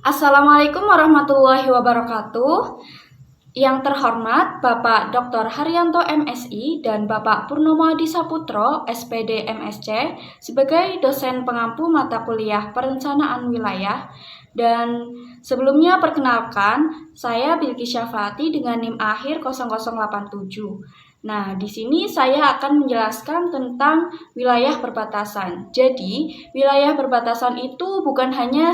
Assalamualaikum warahmatullahi wabarakatuh. Yang terhormat Bapak Dr. Haryanto MSI dan Bapak Purnomo Adi Saputro SPD MSC sebagai dosen pengampu mata kuliah perencanaan wilayah. Dan sebelumnya perkenalkan, saya Bilki Syafati dengan NIM akhir 0087. Nah, di sini saya akan menjelaskan tentang wilayah perbatasan. Jadi, wilayah perbatasan itu bukan hanya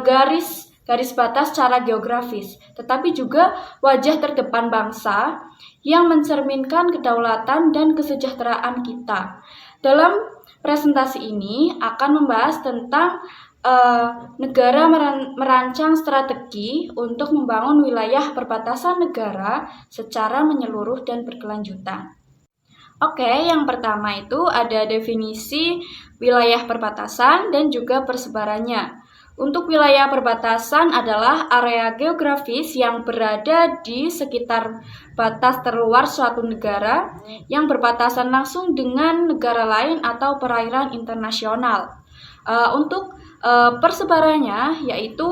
garis batas secara geografis, tetapi juga wajah terdepan bangsa yang mencerminkan kedaulatan dan kesejahteraan kita. Dalam presentasi ini akan membahas tentang negara merancang strategi untuk membangun wilayah perbatasan negara secara menyeluruh dan berkelanjutan. Oke, yang pertama itu ada definisi wilayah perbatasan dan juga persebarannya. Untuk wilayah perbatasan adalah area geografis yang berada di sekitar batas terluar suatu negara yang berbatasan langsung dengan negara lain atau perairan internasional. Untuk persebarannya yaitu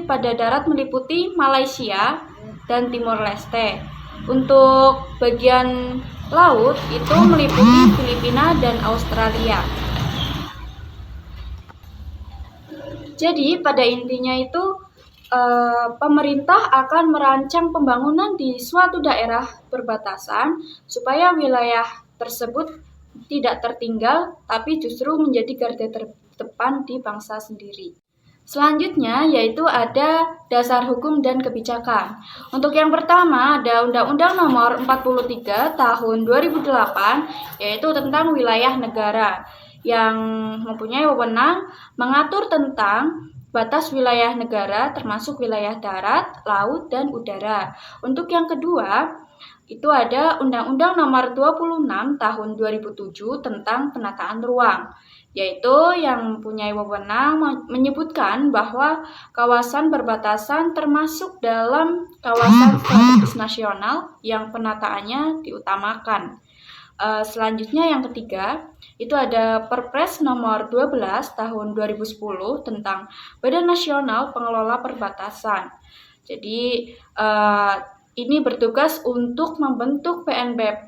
pada darat meliputi Malaysia dan Timor Leste. Untuk bagian laut itu meliputi Filipina dan Australia. Jadi pada intinya itu pemerintah akan merancang pembangunan di suatu daerah perbatasan supaya wilayah tersebut tidak tertinggal tapi justru menjadi garda terdepan di bangsa sendiri. Selanjutnya yaitu ada dasar hukum dan kebijakan. Untuk yang pertama ada Undang-Undang Nomor 43 Tahun 2008 yaitu tentang wilayah negara yang mempunyai wewenang mengatur tentang batas wilayah negara termasuk wilayah darat, laut, dan udara. Untuk yang kedua itu ada Undang-Undang Nomor 26 Tahun 2007 tentang penataan ruang, yaitu yang mempunyai wewenang menyebutkan bahwa kawasan perbatasan termasuk dalam kawasan strategis nasional yang penataannya diutamakan. Selanjutnya yang ketiga, itu ada Perpres nomor 12 tahun 2010 tentang Badan Nasional Pengelola Perbatasan. Jadi ini bertugas untuk membentuk BNPP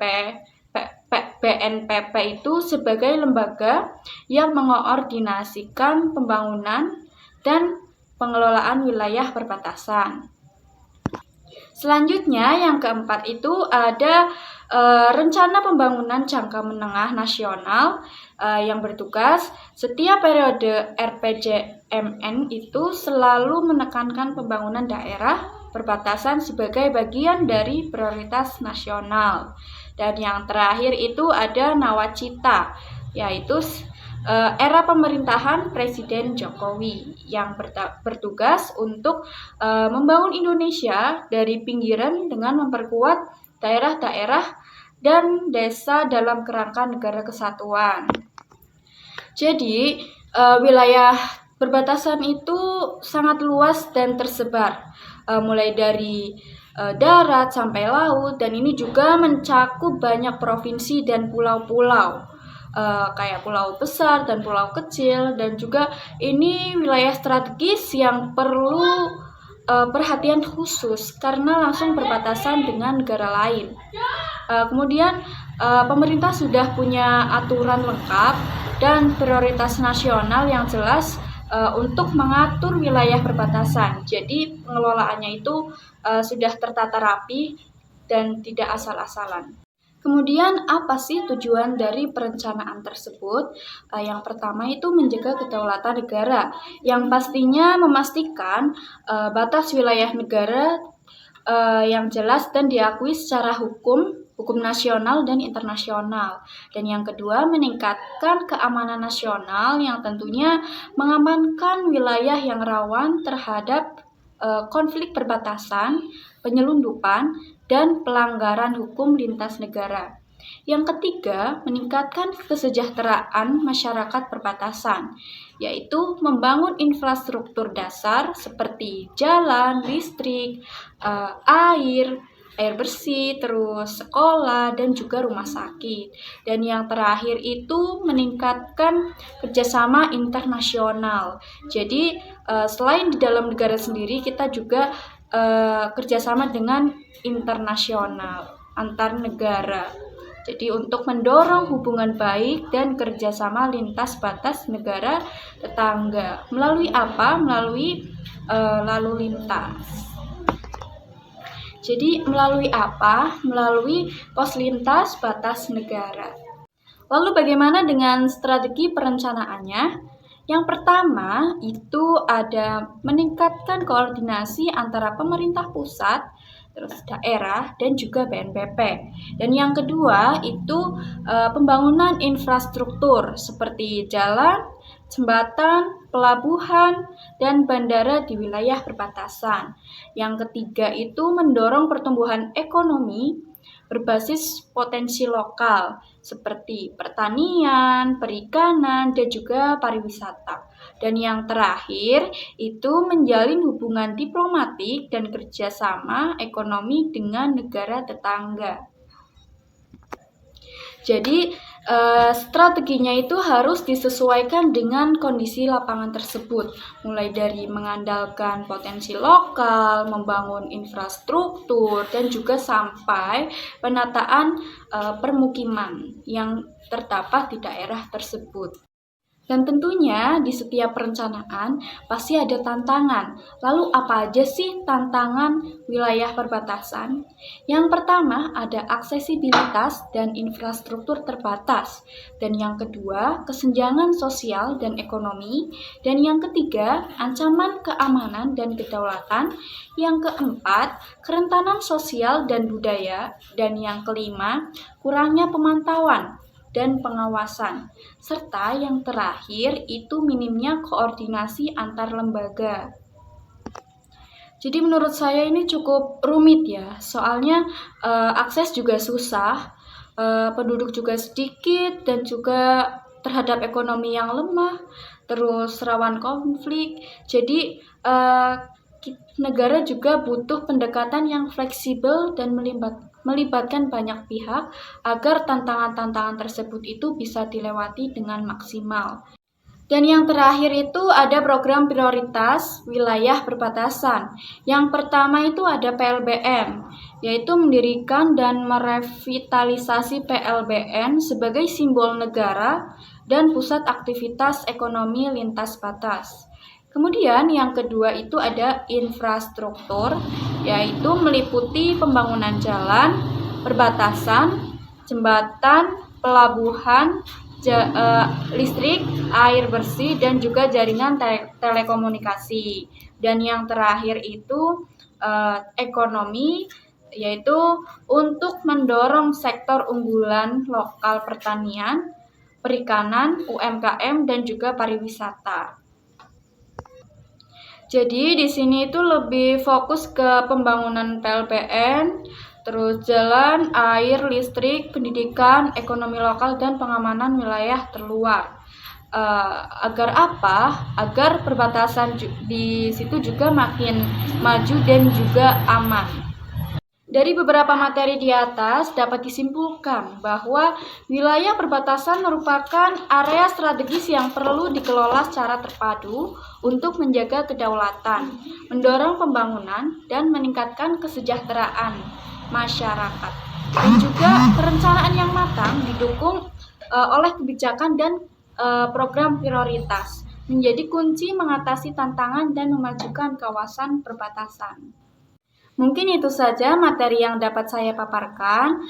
itu sebagai lembaga yang mengoordinasikan pembangunan dan pengelolaan wilayah perbatasan. Selanjutnya yang keempat itu ada rencana pembangunan jangka menengah nasional yang bertugas setiap periode RPJMN itu selalu menekankan pembangunan daerah perbatasan sebagai bagian dari prioritas nasional. Dan yang terakhir itu ada Nawacita, yaitu era pemerintahan Presiden Jokowi yang bertugas untuk membangun Indonesia dari pinggiran dengan memperkuat daerah-daerah dan desa dalam kerangka negara kesatuan. Jadi, wilayah perbatasan itu sangat luas dan tersebar, mulai dari darat sampai laut, dan ini juga mencakup banyak provinsi dan pulau-pulau. Kayak pulau besar dan pulau kecil, dan juga ini wilayah strategis yang perlu perhatian khusus karena langsung berbatasan dengan negara lain. Kemudian pemerintah sudah punya aturan lengkap dan prioritas nasional yang jelas untuk mengatur wilayah perbatasan. Jadi pengelolaannya itu sudah tertata rapi dan tidak asal-asalan. Kemudian apa sih tujuan dari perencanaan tersebut? Yang pertama itu menjaga kedaulatan negara, yang pastinya memastikan batas wilayah negara yang jelas dan diakui secara hukum nasional dan internasional. Dan yang kedua, meningkatkan keamanan nasional yang tentunya mengamankan wilayah yang rawan terhadap konflik perbatasan, penyelundupan, dan pelanggaran hukum lintas negara. Yang ketiga, meningkatkan kesejahteraan masyarakat perbatasan, yaitu membangun infrastruktur dasar seperti jalan, listrik, air, air bersih, terus sekolah, dan juga rumah sakit. Dan yang terakhir itu meningkatkan kerjasama internasional. Jadi selain di dalam negara sendiri, kita juga kerjasama dengan internasional, antar negara. Jadi untuk mendorong hubungan baik dan kerjasama lintas batas negara tetangga. Melalui apa? Melalui lalu lintas. Jadi melalui apa? Melalui pos lintas batas negara. Lalu bagaimana dengan strategi perencanaannya? Yang pertama itu ada meningkatkan koordinasi antara pemerintah pusat, terus daerah, dan juga BNPB. Dan yang kedua itu pembangunan infrastruktur seperti jalan, jembatan, pelabuhan, dan bandara di wilayah perbatasan. Yang ketiga itu mendorong pertumbuhan ekonomi berbasis potensi lokal seperti pertanian, perikanan, dan juga pariwisata. Dan yang terakhir itu menjalin hubungan diplomatik dan kerjasama ekonomi dengan negara tetangga. Jadi strateginya itu harus disesuaikan dengan kondisi lapangan tersebut, mulai dari mengandalkan potensi lokal, membangun infrastruktur, dan juga sampai penataan permukiman yang terdapat di daerah tersebut. Dan tentunya di setiap perencanaan pasti ada tantangan. Lalu apa aja sih tantangan wilayah perbatasan? Yang pertama ada aksesibilitas dan infrastruktur terbatas. Dan yang kedua kesenjangan sosial dan ekonomi. Dan yang ketiga ancaman keamanan dan kedaulatan. Yang keempat kerentanan sosial dan budaya. Dan yang kelima kurangnya pemantauan dan pengawasan, serta yang terakhir itu minimnya koordinasi antar lembaga. Jadi menurut saya ini cukup rumit ya, soalnya akses juga susah, penduduk juga sedikit, dan juga terhadap ekonomi yang lemah, terus rawan konflik. Jadi negara juga butuh pendekatan yang fleksibel dan melibatkan banyak pihak agar tantangan-tantangan tersebut itu bisa dilewati dengan maksimal. Dan yang terakhir itu ada program prioritas wilayah perbatasan. Yang pertama itu ada PLBN, yaitu mendirikan dan merevitalisasi PLBN sebagai simbol negara dan pusat aktivitas ekonomi lintas batas. Kemudian yang kedua itu ada infrastruktur, yaitu meliputi pembangunan jalan, perbatasan, jembatan, pelabuhan, listrik, air bersih, dan juga jaringan telekomunikasi. Dan yang terakhir itu ekonomi, yaitu untuk mendorong sektor unggulan lokal pertanian, perikanan, UMKM, dan juga pariwisata. Jadi di sini itu lebih fokus ke pembangunan PLBN, terus jalan, air, listrik, pendidikan, ekonomi lokal, dan pengamanan wilayah terluar. Agar apa? Agar perbatasan di situ juga makin maju dan juga aman. Dari beberapa materi di atas dapat disimpulkan bahwa wilayah perbatasan merupakan area strategis yang perlu dikelola secara terpadu untuk menjaga kedaulatan, mendorong pembangunan, dan meningkatkan kesejahteraan masyarakat. Dan juga perencanaan yang matang didukung oleh kebijakan dan program prioritas menjadi kunci mengatasi tantangan dan memajukan kawasan perbatasan. Mungkin itu saja materi yang dapat saya paparkan.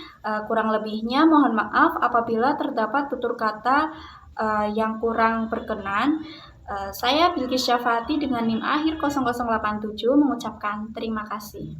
Kurang lebihnya mohon maaf apabila terdapat tutur kata yang kurang berkenan. Saya Bilqis Syafati dengan NIM akhir 0087 mengucapkan terima kasih.